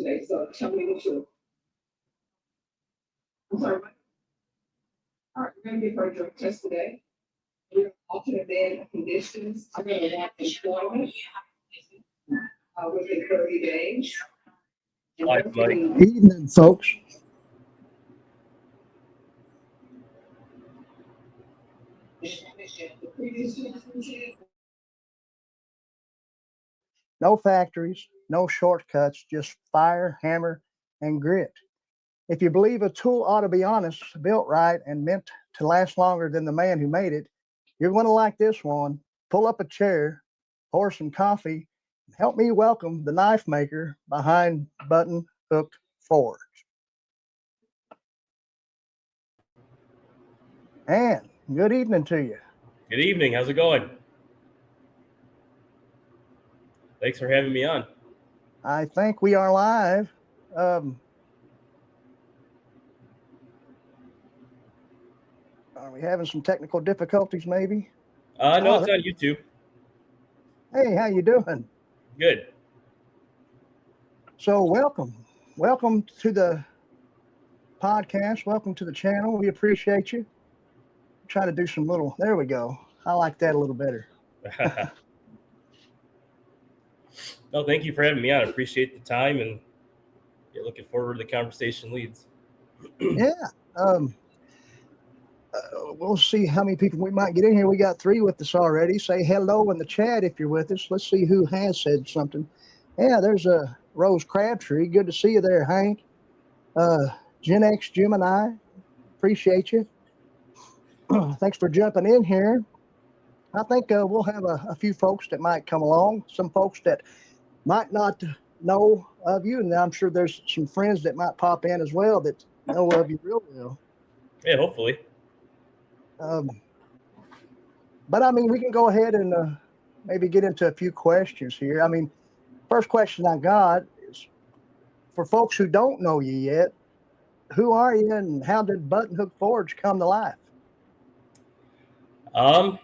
today. So tell me what you. I'm sorry. All right, we're going to give her a drug test today. We're going to alternate bed conditions. I'm going to want employment within 30 days. Hi, Mike. Evening, folks. No factories, no shortcuts, just fire, hammer, and grit. If you believe a tool ought to be honest, built right, and meant to last longer than the man who made it, you're going to like this one. Pull up a chair, pour some coffee, and help me welcome the knife maker behind Buttonhook Forge. And good evening to you. Good evening. How's it going? Thanks for having me on. I think we are live. Are we having some technical difficulties, maybe? No, it's on YouTube. Hey, how you doing? Good. So welcome to the podcast. Welcome to the channel. We appreciate you. Try to do some little. There we go. I like that a little better. No, thank you for having me on. I appreciate the time, and looking forward to the conversation leads. Yeah. We'll see how many people we might get in here. We got 3 with us already. Say hello in the chat if you're with us. Let's see who has said something. Yeah, there's a Rose Crabtree. Good to see you there, Hank. Gen X Gemini. Appreciate you. Thanks for jumping in here. I think we'll have a few folks that might come along. Some folks that might not know of you, and I'm sure there's some friends that might pop in as well that know of you real well. Yeah, hopefully. But I mean, we can go ahead and maybe get into a few questions here. I mean, first question I got is for folks who don't know you yet, who are you and how did Buttonhook Forge come to life? I've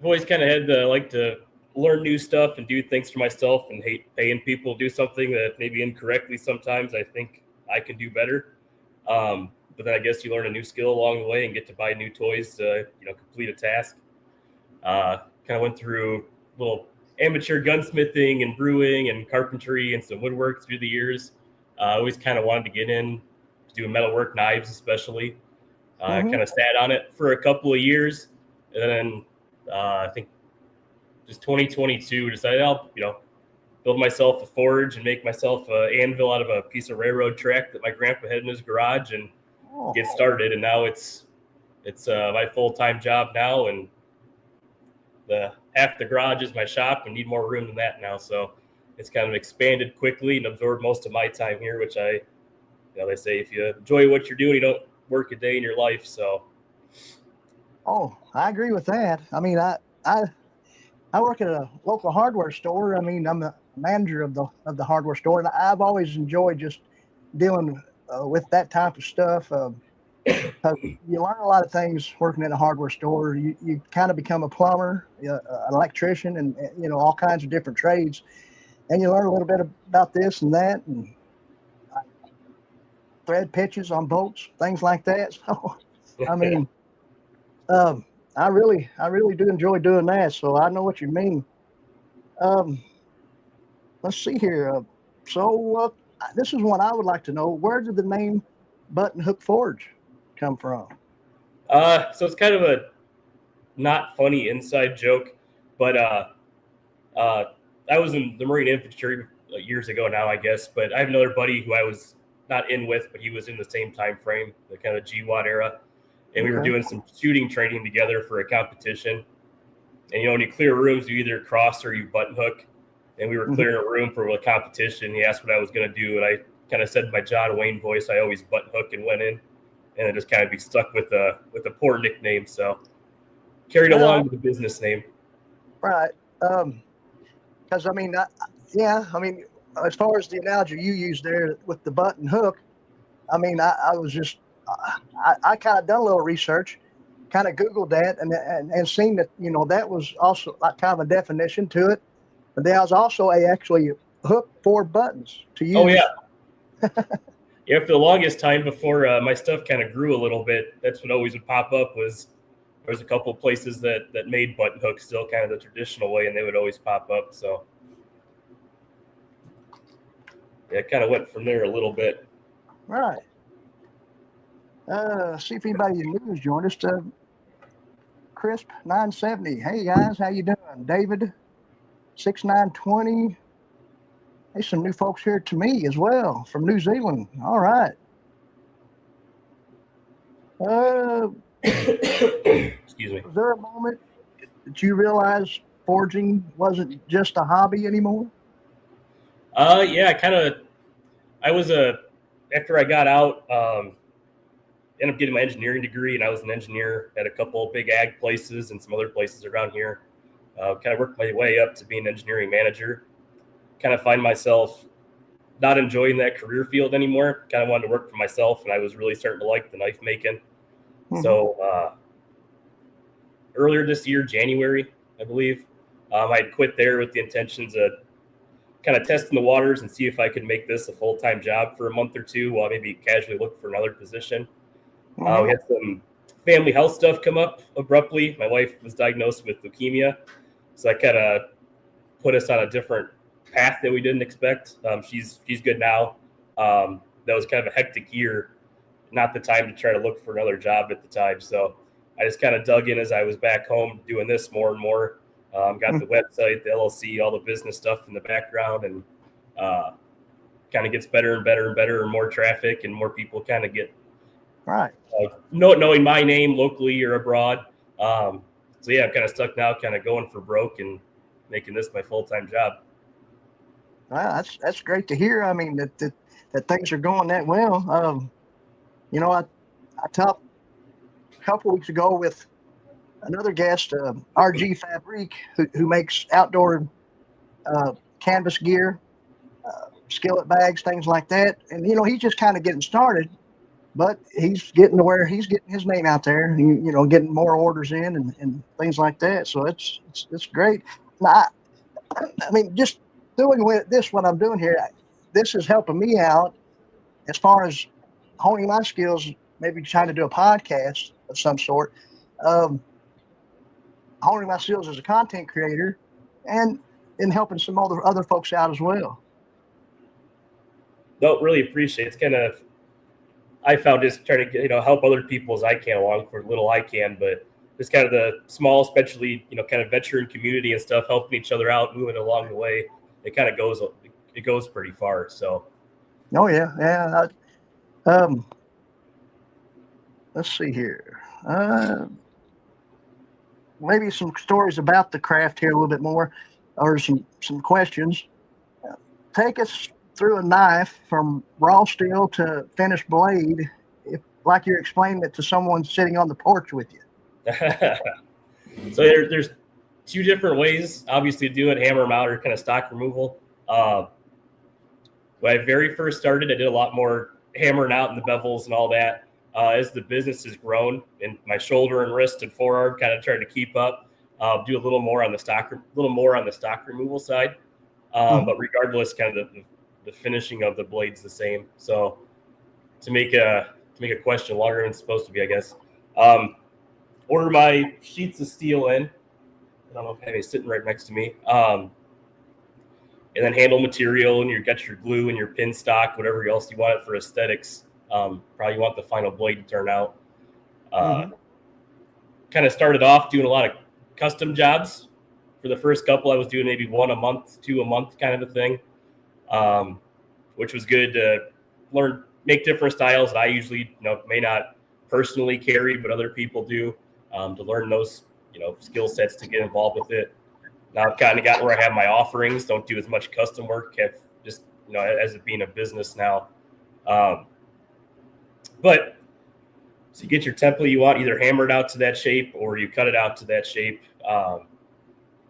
always kind of had the like to learn new stuff and do things for myself, and hate paying people to do something that maybe incorrectly sometimes I think I can do better. But then I guess you learn a new skill along the way and get to buy new toys to complete a task. Kind of went through a little amateur gunsmithing and brewing and carpentry and some woodwork through the years. I always kind of wanted to get in to do metalwork, knives especially. Kind of sat on it for a couple of years, and then I think just 2022 decided I'll build myself a forge and make myself an anvil out of a piece of railroad track that my grandpa had in his garage and get started. And now it's my full-time job now, and half the garage is my shop and need more room than that now. So it's kind of expanded quickly and absorbed most of my time here, which they say if you enjoy what you're doing, you don't work a day in your life. So I agree with that. I mean, I work at a local hardware store. I mean, I'm the manager of the hardware store, and I've always enjoyed just dealing with that type of stuff. You learn a lot of things working in a hardware store. You kind of become a plumber, an electrician, and all kinds of different trades, and you learn a little bit about this and that, and thread pitches on boats, things like that. So, I mean, I really do enjoy doing that. So I know what you mean. Let's see here. So this is one I would like to know. Where did the name Buttonhook Forge come from? So it's kind of a not funny inside joke, but I was in the Marine Infantry years ago now, I guess. But I have another buddy who I was not in with, but he was in the same time frame, the kind of GWAT era. And we were doing some shooting training together for a competition. And, when you clear rooms, you either cross or you button hook. And we were clearing a room for a competition. He asked what I was going to do. And I kind of said in my John Wayne voice, I always button hook, and went in. And it just kind of be stuck with a poor nickname. So carried along with the business name. Right. Because, I mean, as far as the analogy you used there with the button hook, I mean, I was just, I kind of done a little research, kind of Googled that and seen that, that was also like kind of a definition to it. But there was also actually hook for buttons to use. Oh yeah. Yeah, for the longest time before my stuff kind of grew a little bit, that's what always would pop up was there's a couple of places that made button hooks still kind of the traditional way, and they would always pop up. So yeah, it kind of went from there a little bit. Right. See if anybody new has joined us. Crisp 970. Hey guys, how you doing? David 6920. Hey, some new folks here to me as well from New Zealand. All right. Excuse me. Was there a moment that you realized forging wasn't just a hobby anymore? Yeah, I was after I got out, ended up getting my engineering degree, and I was an engineer at a couple of big ag places and some other places around here. Kind of worked my way up to being an engineering manager. Kind of find myself not enjoying that career field anymore. Kind of wanted to work for myself, and I was really starting to like the knife making. Mm-hmm. So earlier this year, January, I believe, I had quit there with the intentions of kind of testing the waters and see if I could make this a full-time job for a month or two while maybe casually look for another position. We had some family health stuff come up abruptly. My wife was diagnosed with leukemia, so that kind of put us on a different path that we didn't expect. She's good now. That was kind of a hectic year, not the time to try to look for another job at the time. So I just kind of dug in as I was back home doing this more and more. Got the website, the LLC, all the business stuff in the background, and kind of gets better and better and better, and more traffic and more people kind of get knowing my name locally or abroad. So yeah, I'm kind of stuck now, kind of going for broke and making this my full-time job. Wow, that's great to hear. I mean that things are going that well. You know, I talked a couple weeks ago with another guest, RG Fabrique, who makes outdoor canvas gear, skillet bags, things like that. And you know, he's just kind of getting started, but he's getting to where he's getting his name out there, and, you know, getting more orders in and things like that. So it's great. Now, I mean, just doing with this, what I'm doing here, this is helping me out as far as honing my skills, maybe trying to do a podcast of some sort, honing my skills as a content creator, and helping some other folks out as well. Don't really appreciate it. It's kind of, I found just trying to, you know, help other people as I can along for little I can, but just kind of the small, especially, you know, kind of veteran community and stuff, helping each other out, moving along the way. It kind of goes pretty far. So. Oh yeah. Let's see here. Maybe some stories about the craft here a little bit more, or some questions. Take us through a knife from raw steel to finished blade, like you're explaining it to someone sitting on the porch with you. So there's two different ways, obviously, to do it: hammer them out or kind of stock removal. When I very first started, I did a lot more hammering out in the bevels and all that. As the business has grown, and my shoulder and wrist and forearm kind of trying to keep up, do a little more on the stock removal side. But regardless, kind of the finishing of the blade's the same. So to make a question longer than it's supposed to be, I guess. Order my sheets of steel in. I don't know if I have any sitting right next to me. And then handle material, and you got your glue and your pin stock, whatever else you want it for aesthetics. Probably want the final blade to turn out. Kind of started off doing a lot of custom jobs. For the first couple, I was doing maybe one a month, two a month kind of a thing, which was good to learn, make different styles that I usually, you know, may not personally carry, but other people do, to learn those, you know, skill sets to get involved with it. Now I've kind of gotten where I have my offerings, don't do as much custom work, have just, you know, as it being a business now. But so you get your template you want, either hammered out to that shape or you cut it out to that shape.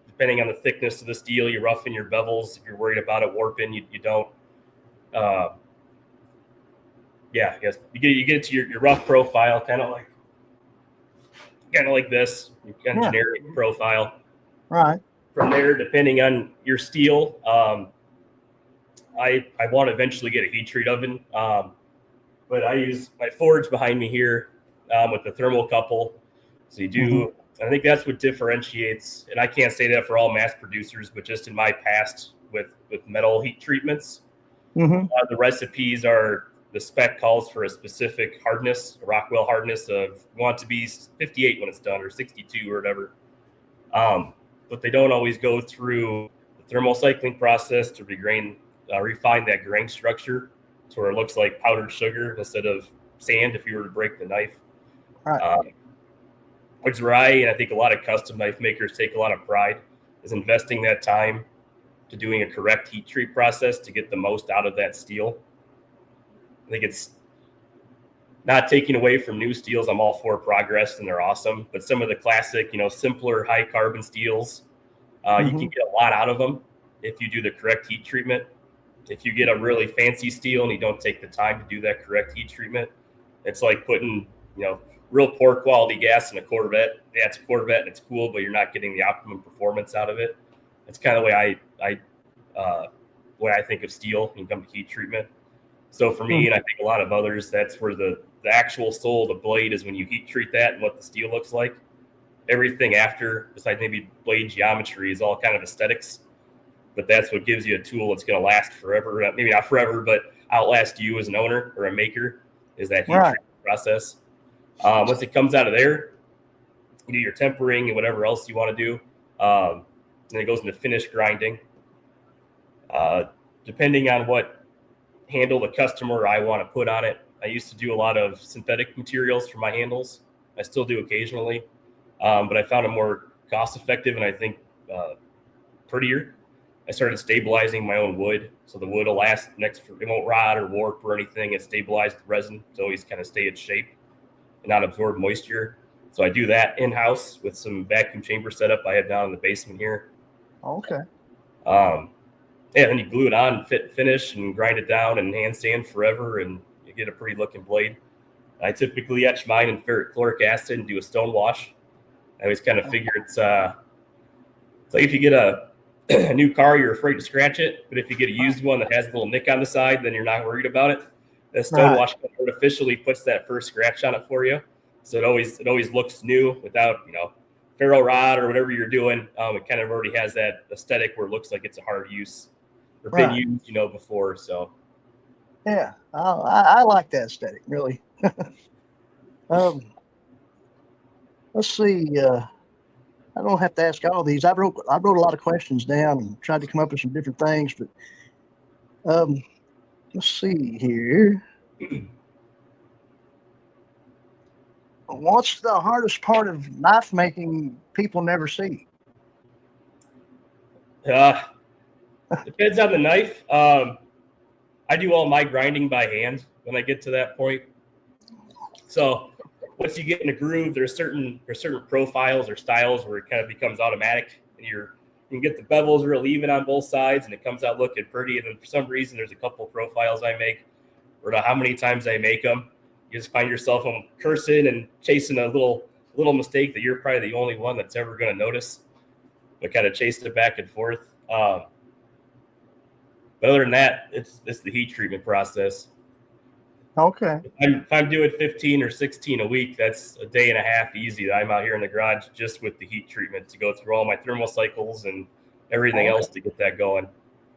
Depending on the thickness of the steel, you roughen your bevels. If you're worried about it warping, you don't. Yeah, I guess you get it to your rough profile, kind of like this, kind of generic profile. Right. From there, depending on your steel, I want to eventually get a heat treat oven, but I use my forge behind me here with the thermocouple. So you do, I think that's what differentiates, and I can't say that for all mass producers, but just in my past with metal heat treatments, the recipes are, the spec calls for a specific hardness, a Rockwell hardness of, you want it to be 58 when it's done, or 62 or whatever. But they don't always go through the thermal cycling process to refine that grain structure to where it looks like powdered sugar instead of sand if you were to break the knife. Right. Which is where and I think a lot of custom knife makers take a lot of pride, is investing that time to doing a correct heat treat process to get the most out of that steel. I think it's not taking away from new steels. I'm all for progress and they're awesome, but some of the classic, simpler high carbon steels, you can get a lot out of them if you do the correct heat treatment. If you get a really fancy steel and you don't take the time to do that correct heat treatment, it's like putting, real poor quality gas in a Corvette. Yeah, it's a Corvette and it's cool, but you're not getting the optimum performance out of it. That's kind of the way I think of steel when it comes to heat treatment. So for me, and I think a lot of others, that's where the actual soul of the blade is when you heat treat that and what the steel looks like. Everything after, besides maybe blade geometry, is all kind of aesthetics. But that's what gives you a tool that's going to last forever. Maybe not forever, but outlast you as an owner or a maker, is that heat treatment process. Once it comes out of there, you do your tempering and whatever else you want to do. Then it goes into finished grinding. Depending on what handle the customer or I want to put on it, I used to do a lot of synthetic materials for my handles. I still do occasionally, but I found it more cost effective and I think prettier. I started stabilizing my own wood, so the wood will last it won't rot or warp or anything. It's stabilized the resin to always kind of stay its shape and not absorb moisture. So I do that in-house with some vacuum chamber setup I have down in the basement here. Okay. Then you glue it on, finish, and grind it down and hand sand forever, and you get a pretty looking blade. I typically etch mine in ferric chloric acid and do a stone wash. I always kind of figure it's like if you get a new car, you're afraid to scratch it, but if you get a used one that has a little nick on the side, then you're not worried about it. The stone wash artificially puts that first scratch on it for you, so it always looks new without ferro rod or whatever you're doing. It kind of already has that aesthetic where it looks like it's a hard use or been used before. So yeah, I like that aesthetic really. Let's see. I don't have to ask all these. I wrote a lot of questions down and tried to come up with some different things, but let's see here. What's the hardest part of knife making people never see? Depends on the knife. I do all my grinding by hand when I get to that point. So once you get in a groove, there's certain profiles or styles where it kind of becomes automatic, and you can get the bevels real even on both sides, and it comes out looking pretty. And then for some reason, there's a couple profiles I make, or how many times I make them, you just find yourself cursing and chasing a little mistake that you're probably the only one that's ever going to notice, but kind of chasing it back and forth. But other than that, it's the heat treatment process. Okay. If I'm doing 15 or 16 a week, that's a day and a half easy that I'm out here in the garage just with the heat treatment to go through all my thermal cycles and everything else to get that going.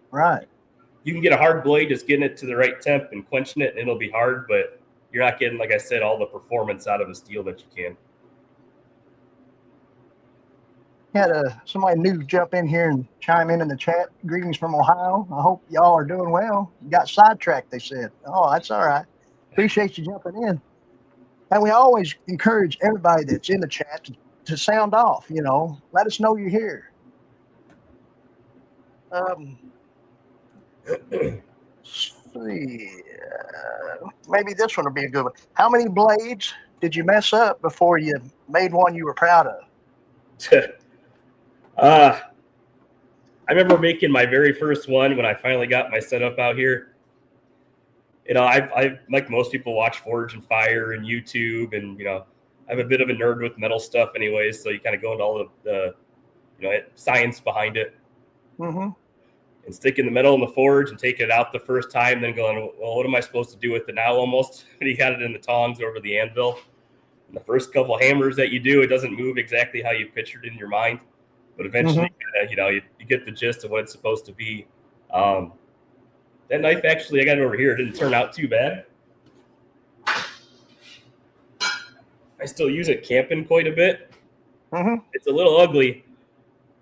Right. You can get a hard blade just getting it to the right temp and quenching it, and it'll be hard, but you're not getting, like I said, all the performance out of a steel that you can. Had somebody new jump in here and chime in the chat. Greetings from Ohio. I hope y'all are doing well. You got sidetracked, they said. Oh, that's all right. Appreciate you jumping in. And we always encourage everybody that's in the chat to sound off, let us know you're here. See, maybe this one will be a good one. How many blades did you mess up before you made one you were proud of? I remember making my very first one when I finally got my setup out here. I like most people watch Forge and Fire and YouTube, and I'm a bit of a nerd with metal stuff anyways, so you kind of go into all the science behind it. and sticking the metal in the forge and taking it out the first time, then going, well, what am I supposed to do with it now almost? And he had it in the tongs over the anvil. And the first couple hammers that you do, it doesn't move exactly how you pictured it in your mind. But eventually, you get the gist of what it's supposed to be. That knife, actually, I got it over here. It didn't turn out too bad. I still use it camping quite a bit. It's a little ugly,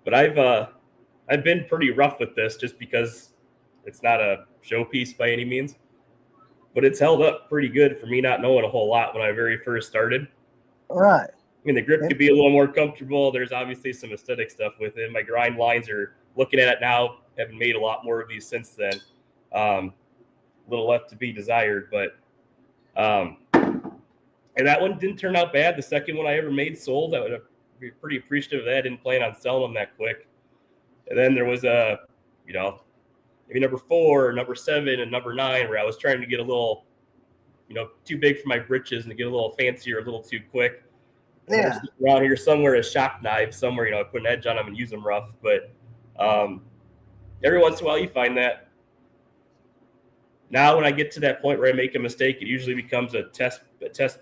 but I've been pretty rough with this just because it's not a showpiece by any means. But it's held up pretty good for me not knowing a whole lot when I very first started. Right. I mean, the grip could be a little more comfortable. There's obviously some aesthetic stuff with it. My grind lines are, looking at it now, haven't made a lot more of these since then. A little left to be desired, but and that one didn't turn out bad. The second one I ever made sold. I would be pretty appreciative of that. I didn't plan on selling them that quick. And then there was maybe number 4, number 7, and number 9, where I was trying to get a little, too big for my britches and to get a little fancier, a little too quick. Yeah. Around here somewhere, a shop knife somewhere, I put an edge on them and use them rough. But every once in a while, you find that. Now, when I get to that point where I make a mistake, it usually becomes a test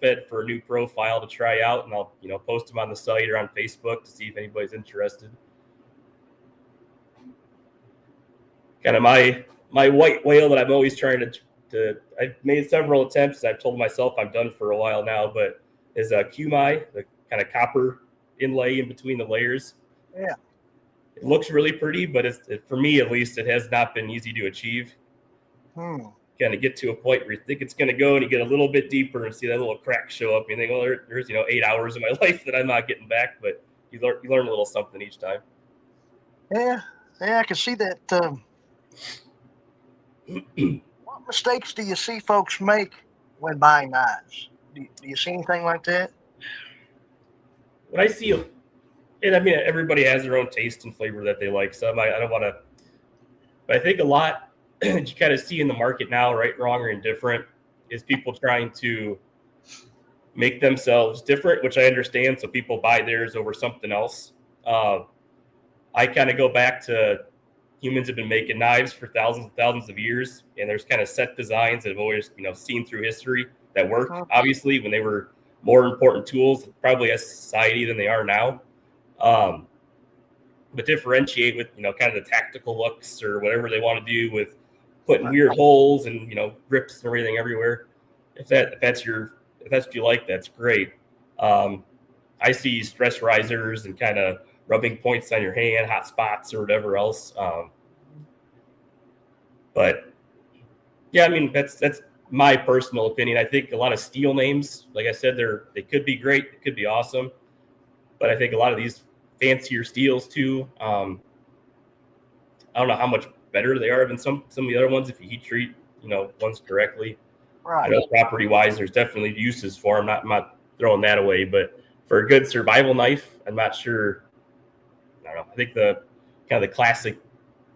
bed for a new profile to try out, and I'll post them on the site or on Facebook to see if anybody's interested. Kind of my white whale that I'm always trying to I've made several attempts. I've told myself I'm done for a while now, but is a Kumai, the kind of copper inlay in between the layers. Yeah. It looks really pretty, but for me at least, it has not been easy to achieve. Kind of get to a point where you think it's going to go and you get a little bit deeper and see that little crack show up. You think, well, there's 8 hours of my life that I'm not getting back, but you learn a little something each time. Yeah, I can see that. What mistakes do you see folks make when buying knives? Do you see anything like that? What I see, and I mean, everybody has their own taste and flavor that they like. So I don't want to, but I think a lot you kind of see in the market now, right, wrong, or indifferent, is people trying to make themselves different, which I understand. So people buy theirs over something else. I kind of go back to humans have been making knives for thousands and thousands of years, and there's kind of set designs that have always seen through history that work. Obviously, when they were more important tools, probably as a society than they are now. But differentiate with kind of the tactical looks or whatever they want to do with putting weird holes and grips and everything everywhere. If that's what you like, that's great. I see stress risers and kind of rubbing points on your hand, hot spots or whatever else. But yeah, I mean that's my personal opinion. I think a lot of steel names, like I said, they could be great, it could be awesome, but I think a lot of these fancier steels too. I don't know how much better they are than some of the other ones if you heat treat ones correctly. Right. Property wise, there's definitely uses for them. I'm not throwing that away, but for a good survival knife, I'm not sure. I don't know. I think the kind of the classic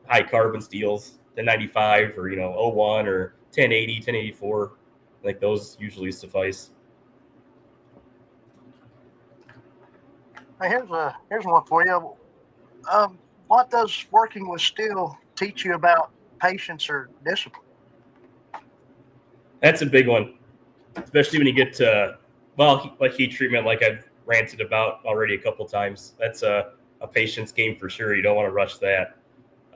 high carbon steels, 1095 or 01 or 1080, 1084, like those usually suffice. Hey, here's one for you. What does working with steel teach you about patience or discipline? That's a big one, especially when you get to like heat treatment, like I've ranted about already a couple times. That's a patience game for sure. You don't want to rush that.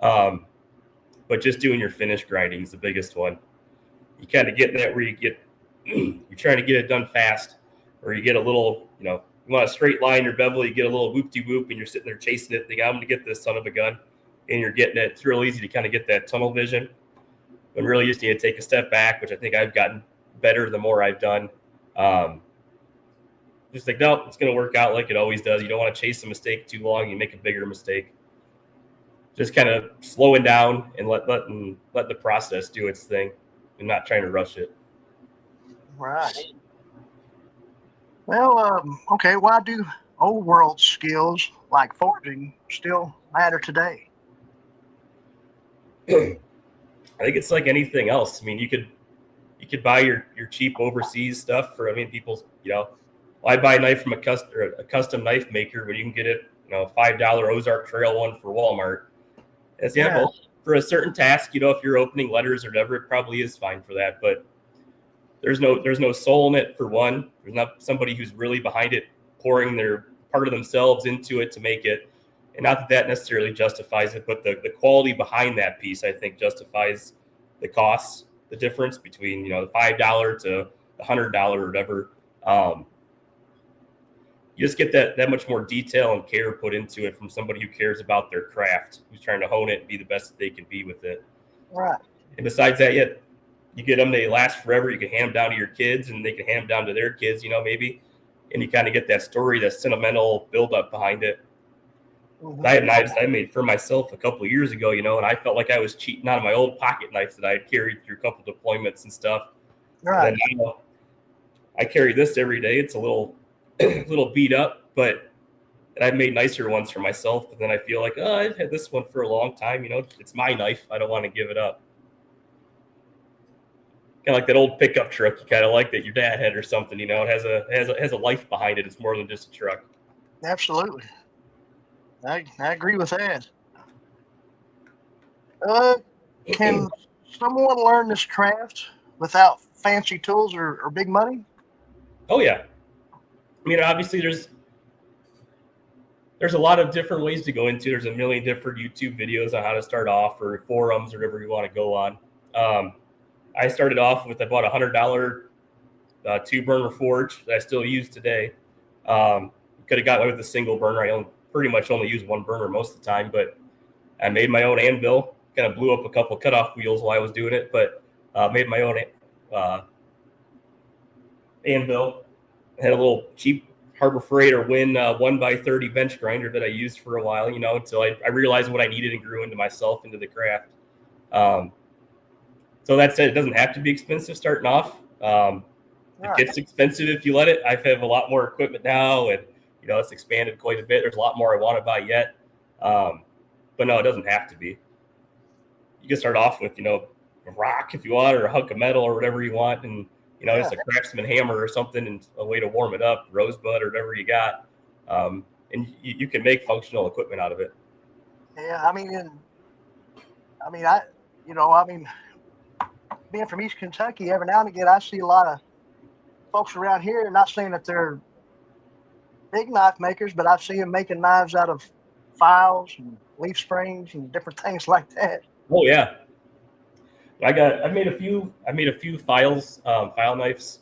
But just doing your finish grinding is the biggest one. You kind of get that where you're trying to get it done fast, or you get a little, you want a straight line your bevel, you get a little whoop-de-whoop, and you're sitting there chasing it, thinking, I'm going to get this son of a gun, and you're getting it. It's real easy to kind of get that tunnel vision, but really you just need to take a step back, which I think I've gotten better the more I've done. Just like, no, it's going to work out like it always does. You don't want to chase a mistake too long. You make a bigger mistake. Just kind of slowing down and let the process do its thing and not trying to rush it. Right. Well, okay. Why do old world skills like forging still matter today? I think it's like anything else. I mean, you could buy your cheap overseas stuff for, people, why buy a knife from a custom knife maker when you can get it, $5 Ozark Trail one for Walmart? As for a certain task, you know, if you're opening letters or whatever, it probably is fine for that. But there's no soul in it, for one. There's not somebody who's really behind it, pouring their part of themselves into it to make it. And not that that necessarily justifies it, but the quality behind that piece, I think, justifies the costs, the difference between, you know, the $5 to the $100 or whatever. You just get that much more detail and care put into it from somebody who cares about their craft, who's trying to hone it and be the best that they can be with it. Right. And besides that, you get them, they last forever. You can hand them down to your kids, and they can hand them down to their kids, you know, maybe. And you kind of get that story, that sentimental buildup behind it. Mm-hmm. I had knives I made for myself a couple of years ago, you know, and I felt like I was cheating out of my old pocket knives that I had carried through a couple deployments and stuff. Right. And then, I carry this every day. It's a little beat up, but I've made nicer ones for myself. But then I feel like, oh, I've had this one for a long time. You know, it's my knife. I don't want to give it up. Kind of like that old pickup truck you kind of like that your dad had or something. You know, it has a life behind it. It's more than just a truck. Absolutely. I agree with that. Can someone learn this craft without fancy tools or big money? Oh yeah. I mean, obviously there's a lot of different ways to go into. There's a million different YouTube videos on how to start off, or forums, or whatever you want to go on. I started off with about $100 two-burner forge that I still use today. Could have got away with a single burner. I pretty much only use one burner most of the time, but I made my own anvil. Kind of blew up a couple cutoff wheels while I was doing it, but made my own anvil. I had a little cheap Harbor Freight or Win 1x30 bench grinder that I used for a while, you know, until I realized what I needed and grew into myself, into the craft. So that said, it doesn't have to be expensive starting off. It gets expensive if you let it. I have a lot more equipment now, and, you know, it's expanded quite a bit. There's a lot more I want to buy yet. But no, it doesn't have to be. You can start off with, you know, a rock if you want, or a hunk of metal or whatever you want. And, you know, just a craftsman hammer or something, and a way to warm it up, rosebud or whatever you got. And you can make functional equipment out of it. Yeah, being from East Kentucky, every now and again I see a lot of folks around here, not saying that they're big knife makers, but I see them making knives out of files and leaf springs and different things like that. Oh yeah. I made a few files, file knives.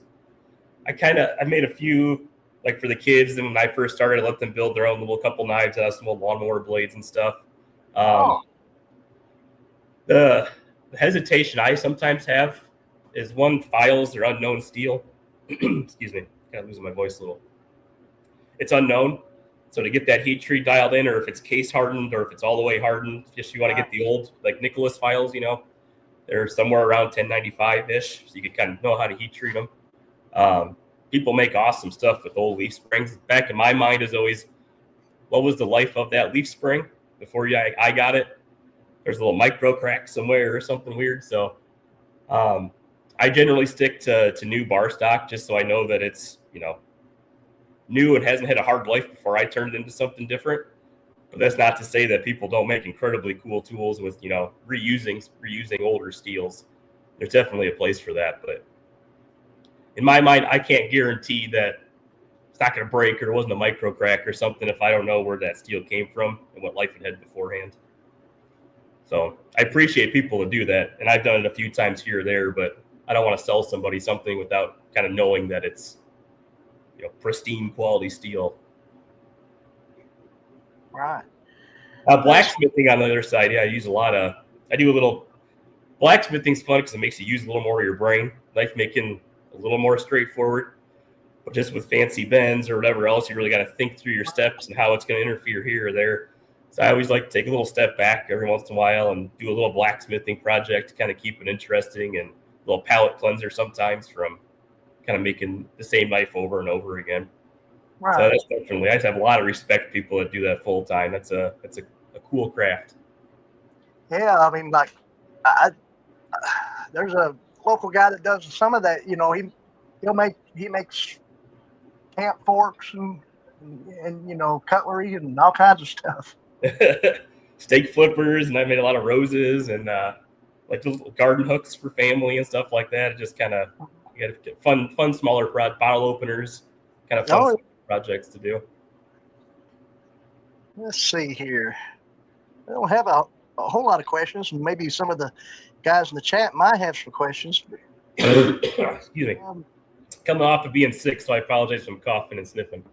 I made a few, like, for the kids. And when I first started, I let them build their own little couple knives out of some old lawnmower blades and stuff. The hesitation I sometimes have is, one, files are unknown steel. Excuse me, kind of losing my voice a little. It's unknown. So to get that heat treat dialed in, or if it's case hardened, or if it's all the way hardened, just you want to get the old, like, Nicholas files, you know, they're somewhere around 1095-ish, so you can kind of know how to heat treat them. People make awesome stuff with old leaf springs. Back in my mind is always, what was the life of that leaf spring before I got it? There's a little micro crack somewhere or something weird. So I generally stick to new bar stock, just so I know that it's, you know, new and hasn't had a hard life before I turned it into something different. But that's not to say that people don't make incredibly cool tools with, you know, reusing older steels. There's definitely a place for that. But in my mind, I can't guarantee that it's not going to break, or it wasn't a micro crack or something, if I don't know where that steel came from and what life it had beforehand. So I appreciate people to do that. And I've done it a few times here or there, but I don't want to sell somebody something without kind of knowing that it's, you know, pristine quality steel. Right. Blacksmithing on the other side, yeah, I do a little, blacksmithing's fun because it makes you use a little more of your brain. Knife making a little more straightforward, but just with fancy bends or whatever else, you really got to think through your steps and how it's going to interfere here or there. So I always like to take a little step back every once in a while and do a little blacksmithing project to kind of keep it interesting, and a little palate cleanser sometimes from kind of making the same knife over and over again. Right. So that's definitely, I just have a lot of respect for people that do that full time. That's a cool craft. Yeah, I mean, like, there's a local guy that does some of that. You know, he makes camp forks and you know, cutlery and all kinds of stuff. steak flippers, and I made a lot of roses and like little garden hooks for family and stuff like that. It just kind of get fun smaller bottle openers, kind of fun projects to do. Let's see here. I don't have a whole lot of questions, and maybe some of the guys in the chat might have some questions. Excuse me. Coming off of being sick, so I apologize for coughing and sniffing.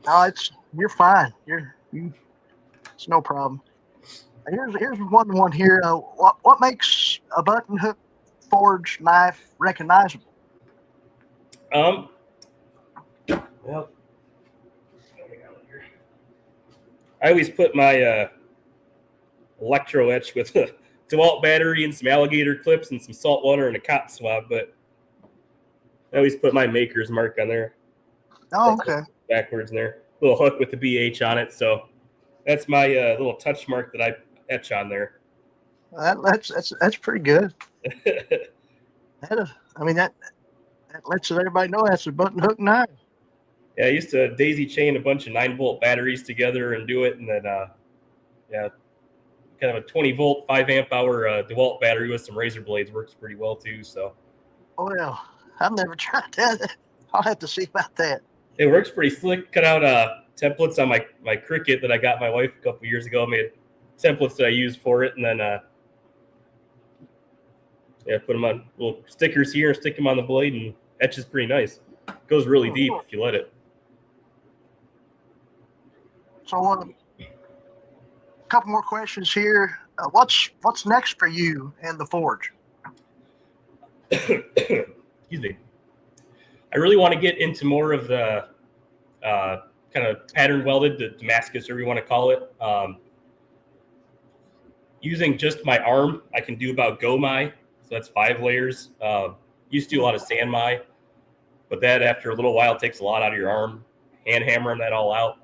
No, you're fine. It's no problem. Here's one here. What makes a Buttonhook Forge knife recognizable? Well, I always put my electro etch with a DeWalt battery and some alligator clips and some salt water and a cotton swab, but I always put my maker's mark on there. Oh, okay. Backwards in there. Little hook with the BH on it. So that's my little touch mark that I etch on there. That's pretty good. That lets everybody know that's a Buttonhook knife. Yeah, I used to daisy chain a bunch of 9-volt batteries together and do it, and then kind of a 20-volt 5-amp-hour DeWalt battery with some razor blades works pretty well too. So. Well, I've never tried that. I'll have to see about that. It works pretty slick. Cut out templates on my Cricut that I got my wife a couple years ago. I made templates that I use for it, and then put them on little stickers here and stick them on the blade, and etches pretty nice. Goes really deep if you let it. So a couple more questions here. What's next for you and the forge? Excuse me. I really want to get into more of the kind of pattern welded, the Damascus, or whatever you want to call it. Using just my arm, I can do about Gomai, so that's 5 layers. Used to do a lot of Sanmai, but that after a little while takes a lot out of your arm, hand hammering that all out.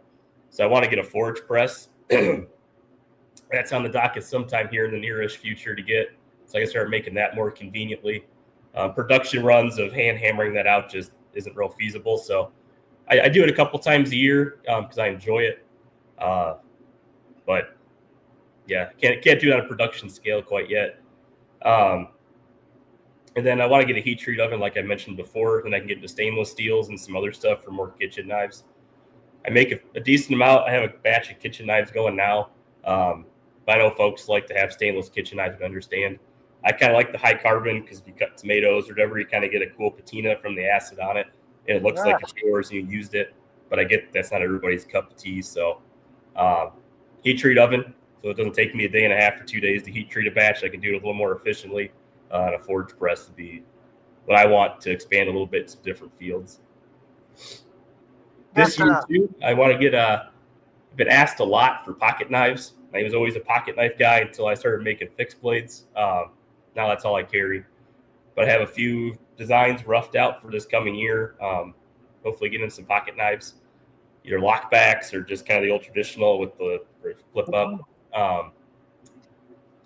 So I want to get a forge press. That's on the docket sometime here in the nearish future to get, so I can start making that more conveniently. Production runs of hand hammering that out just isn't real feasible. So I do it a couple times a year because I enjoy it. But yeah, can't do it on a production scale quite yet. And then I want to get a heat treat oven, like I mentioned before. Then I can get into stainless steels and some other stuff for more kitchen knives. I make a decent amount. I have a batch of kitchen knives going now. But I know folks like to have stainless kitchen knives and understand. I kind of like the high carbon because if you cut tomatoes or whatever, you kind of get a cool patina from the acid on it. And it looks like it's yours and you used it. But I get that's not everybody's cup of tea. So heat treat oven. So it doesn't take me a day and a half or 2 days to heat treat a batch. I can do it a little more efficiently. And a forge press would be what I want to expand a little bit to different fields. This year too, I want to get I've been asked a lot for pocket knives. I was always a pocket knife guy until I started making fixed blades. Now that's all I carry. But I have a few designs roughed out for this coming year. Hopefully getting some pocket knives, either lockbacks or just kind of the old traditional with the flip up.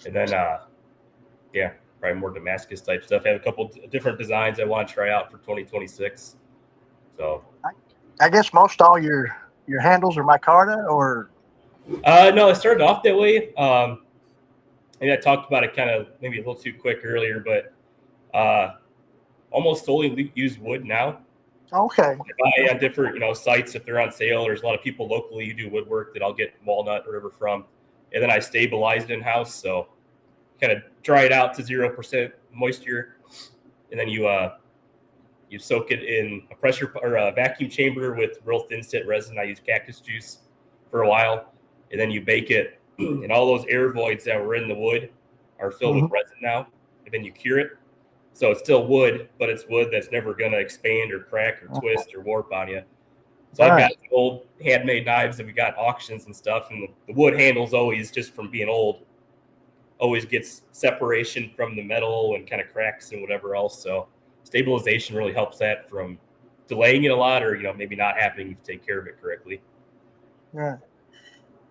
And then probably more Damascus type stuff. I have a couple different designs I want to try out for 2026. So I guess most all your handles are micarta, or no, I started off that way. Maybe I talked about it kind of maybe a little too quick earlier, but almost solely use wood now. Okay. I buy on different sites if they're on sale. There's a lot of people locally who do woodwork that I'll get walnut or whatever from, and then I stabilize it in house. So kind of dry it out to 0% moisture, and then you soak it in a pressure or a vacuum chamber with real thin set resin. I use cactus juice for a while, and then you bake it, and all those air voids that were in the wood are filled with resin now, and then you cure it. So it's still wood, but it's wood that's never going to expand or crack or twist or warp on you. So I've got old handmade knives that we got auctions and stuff, and the wood handles always, just from being old, always gets separation from the metal and kind of cracks and whatever else. So stabilization really helps that from delaying it a lot, or maybe not happening if you take care of it correctly. Right.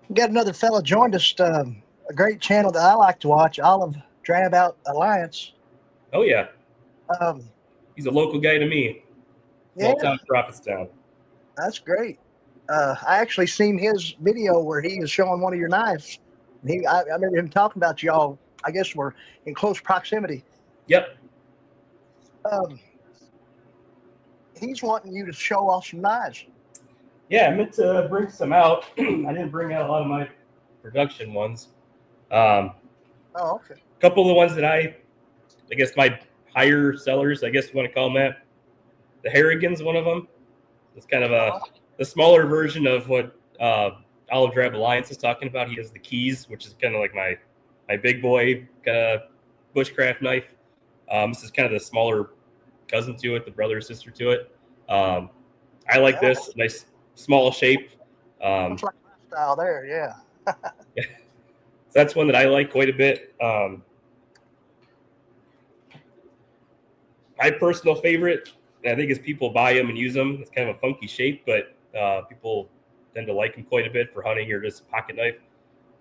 We got another fella joined us. A great channel that I like to watch, Olive Drab Out Alliance. Oh yeah, he's a local guy to me. Small town, Prophetstown. That's great. I actually seen his video where he was showing one of your knives. I remember him talking about y'all. I guess we're in close proximity. Yep. He's wanting you to show off some knives. Yeah, I meant to bring some out. I didn't bring out a lot of my production ones. Oh, okay. A couple of the ones that I guess my higher sellers, I guess you want to call them that. The Harrigan's one of them. It's kind of the smaller version of what Olive Drab Alliance is talking about. He has the keys, which is kind of like my big boy kind of bushcraft knife. This is kind of the smaller cousin to it, the brother or sister to it. I like this nice small shape. Looks like my style there, yeah. So that's one that I like quite a bit. My personal favorite, I think, is people buy them and use them. It's kind of a funky shape, but people tend to like them quite a bit for hunting or just a pocket knife.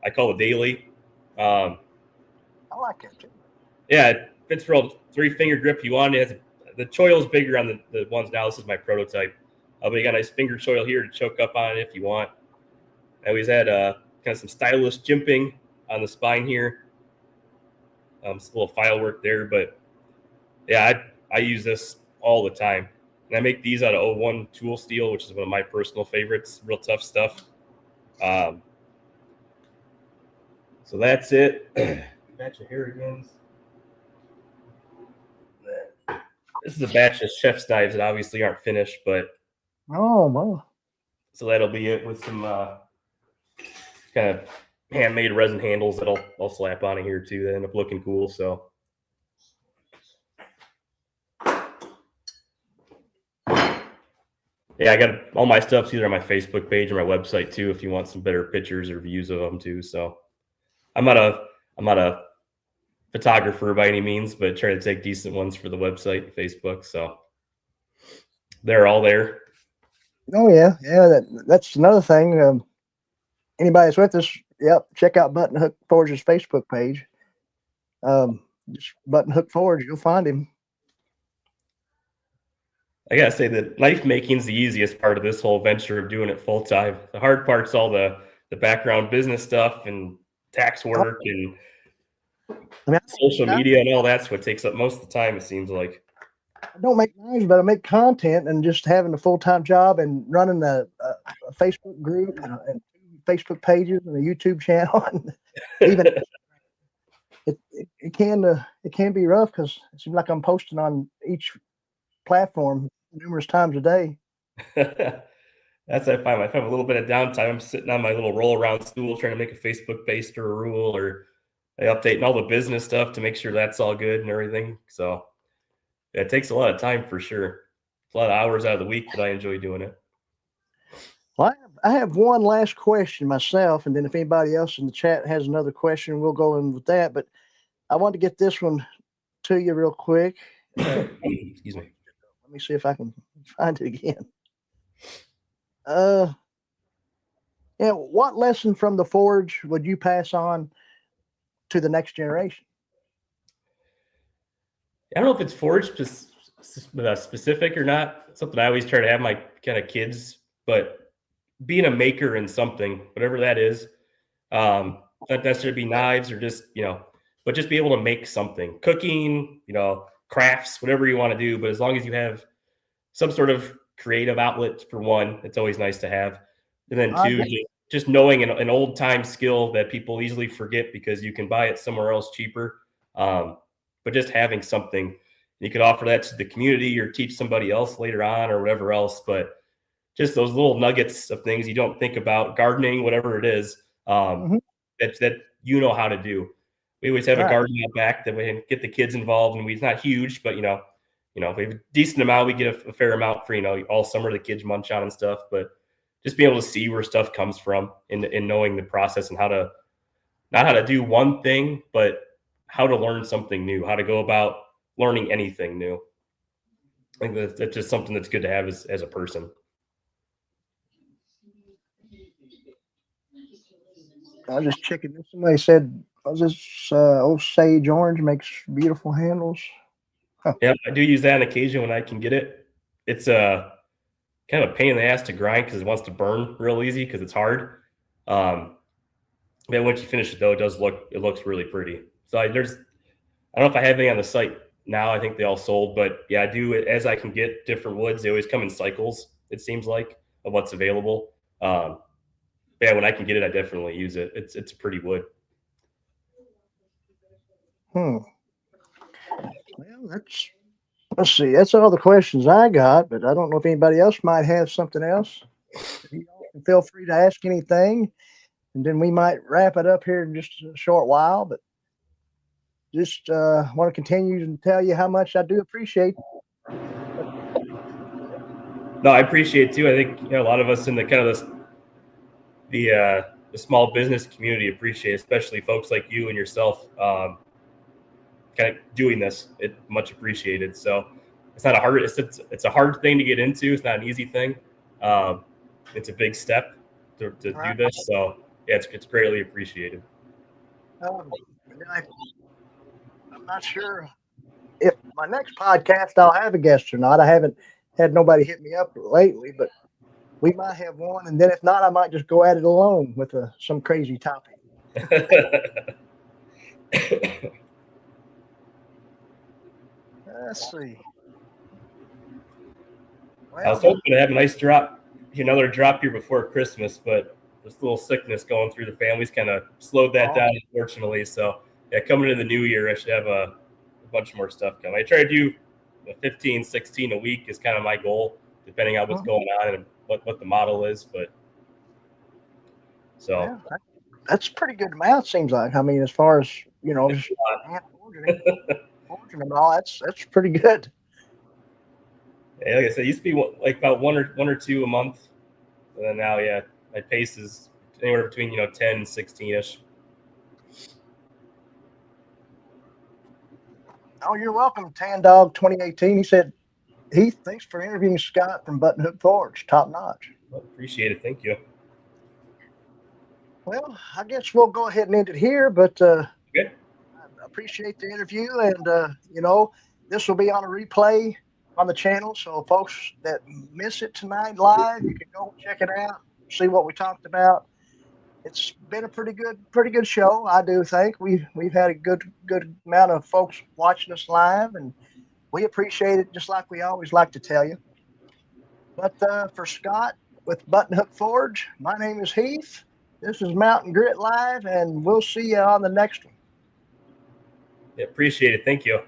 I call it daily. I like it too. Yeah, it fits for a 3-finger grip you want. The choil's bigger on the ones now. This is my prototype. But you got a nice finger choil here to choke up on it if you want. I always had kind of some stylish jimping on the spine here. Some little file work there, but yeah, I use this all the time. And I make these out of 01 tool steel, which is one of my personal favorites. Real tough stuff. So that's it. Batch of Harrigan's. This is a batch of chef's knives that obviously aren't finished, but oh wow. So that'll be it with some kind of handmade resin handles that I'll slap on here too. They end up looking cool. So yeah, I got all my stuff's either on my Facebook page or my website too, if you want some better pictures or views of them too. So I'm not a photographer by any means, but try to take decent ones for the website and Facebook. So they're all there. Oh yeah, that's another thing. Anybody that's with us, yep, check out Buttonhook Forge's Facebook page. Just Buttonhook Forge, you'll find him. I gotta say that knife making is the easiest part of this whole venture of doing it full time. The hard part's all the background business stuff and tax work and social media and all that's what takes up most of the time, it seems like. I don't make knives, but I make content, and just having a full-time job and running a Facebook group and Facebook pages and a YouTube channel, and even it can be rough because it seems like I'm posting on each platform numerous times a day. That's what I find. If I have a little bit of downtime, I'm sitting on my little roll around stool trying to make a Facebook post or a rule, or I updating all the business stuff to make sure that's all good and everything. So yeah, it takes a lot of time for sure. It's a lot of hours out of the week, but I enjoy doing it. Well, I have one last question myself, and then if anybody else in the chat has another question, we'll go in with that. But I want to get this one to you real quick. Excuse me. Let me see if I can find it again. Yeah, what lesson from the forge would you pass on to the next generation? I don't know if it's forge specific or not. It's something I always try to have my kind of kids, but being a maker in something, whatever that is, not necessarily be knives or just, but just be able to make something, cooking, crafts, whatever you want to do. But as long as you have some sort of creative outlet, for one, it's always nice to have. And then two, just knowing an old time skill that people easily forget because you can buy it somewhere else cheaper. But just having something, you could offer that to the community or teach somebody else later on or whatever else. But just those little nuggets of things you don't think about, gardening, whatever it is, that you know how to do. We always have a garden out back that we get the kids involved, and it's not huge, but we have a decent amount. We get a fair amount for all summer the kids munch on and stuff. But just being able to see where stuff comes from in knowing the process and not how to do one thing, but how to learn something new, how to go about learning anything new. I think that's just something that's good to have as a person. I was just checking this. Somebody said, old sage orange makes beautiful handles. Huh. Yeah, I do use that on occasion when I can get it. It's kind of a pain in the ass to grind because it wants to burn real easy because it's hard. Yeah, once you finish it though, it looks really pretty. So I don't know if I have any on the site now. I think they all sold, but yeah, I do as I can get different woods. They always come in cycles. It seems like of what's available. But yeah, when I can get it, I definitely use it. It's a pretty wood. Well, let's see. That's all the questions I got, but I don't know if anybody else might have something else. You all can feel free to ask anything, and then we might wrap it up here in just a short while. But just want to continue and tell you how much I do appreciate. No, I appreciate it too. I think a lot of us in the kind of the small business community appreciate, especially folks like you and yourself, kind of doing this. It's much appreciated. So it's not a hard. It's a hard thing to get into. It's not an easy thing. It's a big step to do this. So yeah, it's greatly appreciated. I'm not sure if my next podcast I'll have a guest or not. I haven't had nobody hit me up lately, but we might have one. And then if not, I might just go at it alone with some crazy topic. Let's see. Well, I was hoping to have a nice drop, another drop here before Christmas, but this little sickness going through the family's kind of slowed that down, unfortunately. So yeah, coming into the new year, I should have a bunch more stuff coming. I try to do 15, 16 a week is kind of my goal, depending on what's going on and what the model is. But so yeah, that's a pretty good amount, seems like. I mean, as far as just forging and all, that's pretty good. Yeah, like I said, it used to be like about one or two a month, and then now, yeah, my pace is anywhere between 10 and 16ish. Oh, you're welcome, Tan Dog 2018. He said, Heath, thanks for interviewing Scott from Buttonhook Forge. Top notch. Well, appreciate it. Thank you. Well, I guess we'll go ahead and end it here, but okay. I appreciate the interview, and this will be on a replay on the channel, so folks that miss it tonight live, you can go check it out, see what we talked about. It's been a pretty good show. I do think we've had a good amount of folks watching us live, and we appreciate it, just like we always like to tell you. But for Scott with Buttonhook Forge, my name is Heath. This is Mountain Grit Live, and we'll see you on the next one. Yeah, appreciate it. Thank you.